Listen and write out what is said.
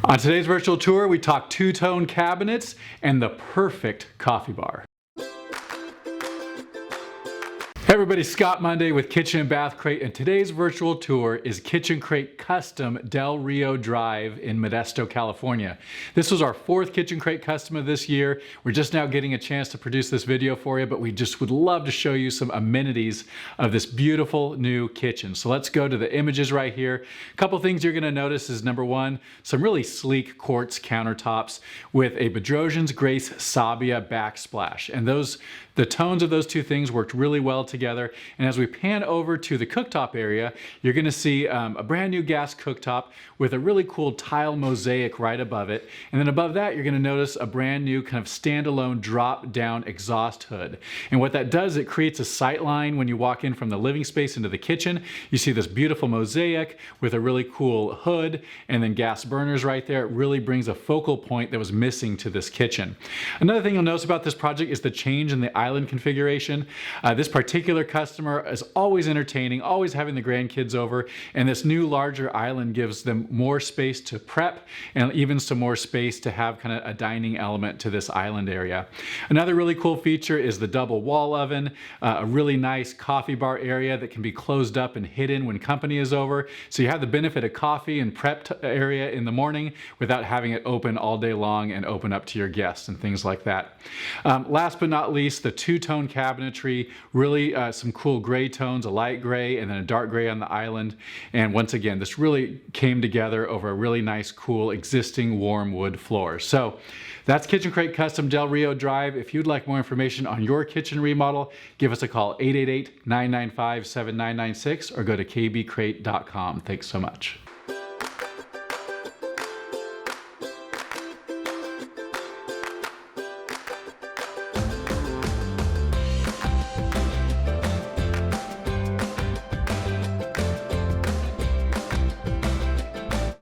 On today's virtual tour, we talk two-tone cabinets and the perfect coffee bar. Hey everybody, Scott Monday with Kitchen and Bath Crate, and today's virtual tour is kitchenCRATE Custom Del Rio Drive in Modesto, California. This was our fourth kitchenCRATE Custom of this year. We're just now getting a chance to produce this video for you, but we just would love to show you some amenities of this beautiful new kitchen. So let's go to the images right here. A couple things you're gonna notice is number one, some really sleek quartz countertops with a Bedrosian's Grace Sabia backsplash. And the tones of those two things worked really well together. And as we pan over to the cooktop area, you're gonna see a brand new gas cooktop with a really cool tile mosaic right above it. And then above that, you're gonna notice a brand new kind of standalone drop down exhaust hood. And what that does, it creates a sight line when you walk in from the living space into the kitchen. You see this beautiful mosaic with a really cool hood and then gas burners right there. It really brings a focal point that was missing to this kitchen. Another thing you'll notice about this project is the change in the island configuration. This particular customer is always entertaining, always having the grandkids over, and this new larger island gives them more space to prep and even some more space to have kind of a dining element to this island area. Another really cool feature is the double wall oven, a really nice coffee bar area that can be closed up and hidden when company is over. So you have the benefit of coffee and prep area in the morning without having it open all day long and open up to your guests and things like that. Last but not least, the two-tone cabinetry, really some cool gray tones, a light gray and then a dark gray on the island. And once again, this really came together over a really nice, cool, existing warm wood floor. So that's kitchenCRATE Custom Del Rio Drive. If you'd like more information on your kitchen remodel, give us a call, 888-995-7996, or go to kbcrate.com. Thanks so much.